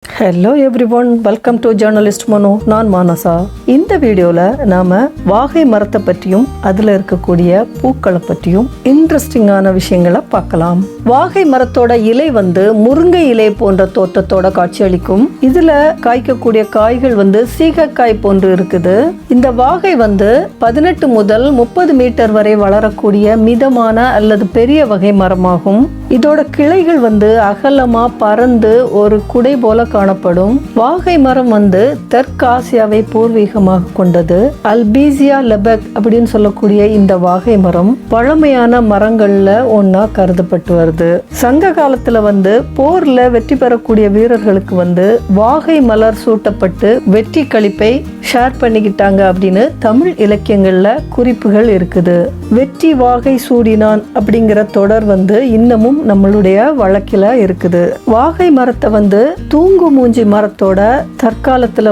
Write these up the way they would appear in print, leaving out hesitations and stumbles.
Hello everyone, welcome to journalist Mano. நான் மானசா. இந்த வீடியோவில் நாம் வாகை மரத்தை பற்றியும் அதில் இருக்கக்கூடிய பூக்களை பற்றியும் இன்ட்ரெஸ்டிங்கான விஷயங்களை பார்க்கலாம். வாகை மரத்தோட இலை முருங்கை இலை போன்ற தோற்றத்தோட காட்சியளிக்கும். இதில் காய்க்கக்கூடிய காய்கள் சீகக்காய் போன்று இருக்குது. இந்த வாகை 18 முதல் 30 மீட்டர் வரை வளரக்கூடிய மிதமான அல்லது பெரிய வகை மரமாகும். இதோட கிளைகள் அகலமா பறந்து ஒரு குடை போல காணப்படும். வாகை மரம் தெற்காசியாவை பூர்வீகமாக கொண்டது. அல்பீசியா லெபெக் அப்படின்னு சொல்லக்கூடிய இந்த வாகை மரம் பழமையான மரங்கள்ல ஒன்னா கருதப்பட்டு வருது. சங்க காலத்துல போர்ல வெற்றி பெறக்கூடிய வீரர்களுக்கு வாகை மலர் சூட்டப்பட்டு வெற்றி களிப்பை ஷேர் பண்ணிக்கிட்டாங்க அப்படின்னு தமிழ் இலக்கியங்கள்ல குறிப்புகள் இருக்குது. வெற்றி வாகை சூடினான் அப்படிங்கிற தொடர் இன்னமும் நம்மளுடைய வழக்கில இருக்குது. வாகை மரத்தை தூங்கு மூஞ்சி மரத்தோட தற்காலத்துல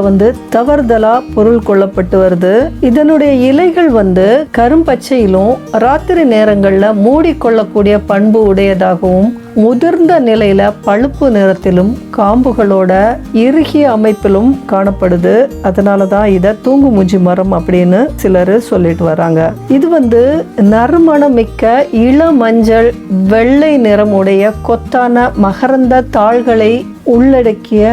தவறுதலா பொருள் கொள்ளப்பட்டு வருது. இதனுடைய இலைகள் கரும்பச்சையிலும் ராத்திரி நேரங்கள்ல மூடிக்கொள்ளக்கூடிய பண்பு உடையதாகவும் முதிர்ந்த நிலையில பழுப்பு நிறத்திலும் காம்புகளோட இறுகிய அமைப்பிலும் காணப்படுது. அதனாலதான் இத தூங்கு மூஞ்சி மரம் அப்படின்னு சிலர் சொல்லிட்டு வராங்க. இது நறுமணம் மிக்க இளமஞ்சள் வெள்ளை நிறம் உடைய கொத்தான மகரந்த தாள்களை உள்ளடக்கிய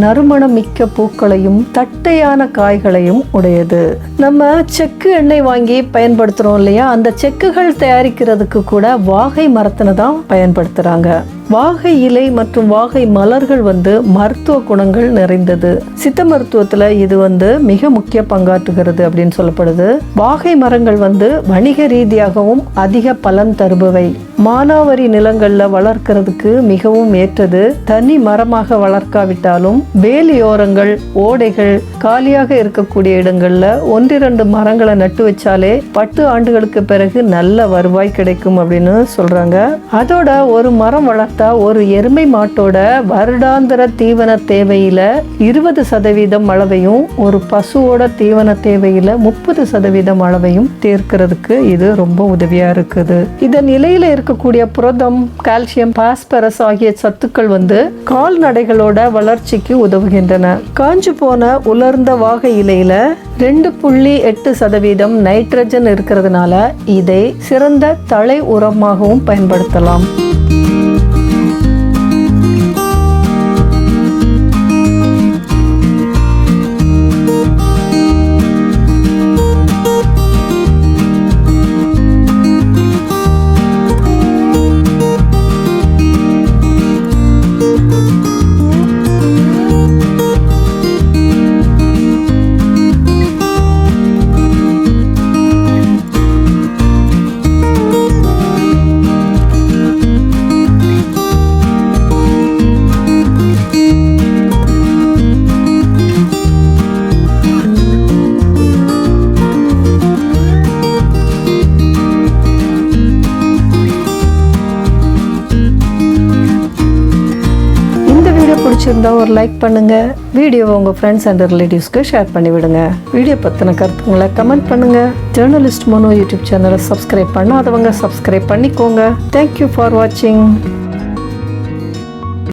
நறுமணம் மிக்க பூக்களையும் தட்டையான காய்களையும் உடையது. நம்ம செக்கு எண்ணெய் வாங்கி பயன்படுத்துறோம் இல்லையா, அந்த செக்குகள் தயாரிக்கிறதுக்கு கூட வாகை மரத்தினை தான் பயன்படுத்துறாங்க. வாகை இலை மற்றும் வாகை மலர்கள் மருத்துவ குணங்கள் நிறைந்தது. சித்த மருத்துவத்துல இது மிக முக்கிய பங்காற்றுகிறது அப்படின்னு சொல்லப்படுது. வாகை மரங்கள் வணிக ரீதியாகவும் அதிக பலன் தருபவை. மானாவரி நிலங்கள்ல வளர்க்கிறதுக்கு மிகவும் ஏற்றது. தனி மரமாக வளர்க்காவிட்டாலும் வேலியோரங்கள், ஓடைகள், காலியாக இருக்கக்கூடிய இடங்கள்ல 1-2 மரங்களை நட்டு வச்சாலே 10 ஆண்டுகளுக்கு பிறகு நல்ல வருவாய் கிடைக்கும் அப்படின்னு சொல்றாங்க. அதோட ஒரு மரம் வளர்த்தா ஒரு எருமை மாட்டோட வருடாந்திர தீவன தேவையில 20% அளவையும் ஒரு பசுவோட தீவன தேவையில 30% அளவையும் தீர்க்கிறதுக்கு இது ரொம்ப உதவியா இருக்குது. இதன் இலையில இருக்கக்கூடிய புரதம், கால்சியம், பாஸ்பரஸ் ஆகிய சத்துக்கள் கால்நடைகளோட வளர்ச்சிக்கு உதவுகின்றன. காஞ்சு போன உலர்ந்த வாகை இலையில 2.8% நைட்ரஜன் இருக்கிறதுனால இதை சிறந்த தழை உரமாகவும் பயன்படுத்தலாம். பிடிச்சிருந்தா ஒரு லைக் பண்ணுங்க. வீடியோவை உங்க ஃப்ரெண்ட்ஸ் அண்ட் ரிலேட்டிவ்ஸ்க்கு ஷேர் பண்ணி விடுங்க. வீடியோ பத்தின கருத்துக்களை கமெண்ட் பண்ணுங்க. ஜேர்னலிஸ்ட் மனோ யூடியூப் சேனலை சப்ஸ்கிரைப் பண்ணாதவங்க சப்ஸ்கிரைப் பண்ணிக்கோங்க. தேங்க்யூ ஃபார் வாட்சிங்.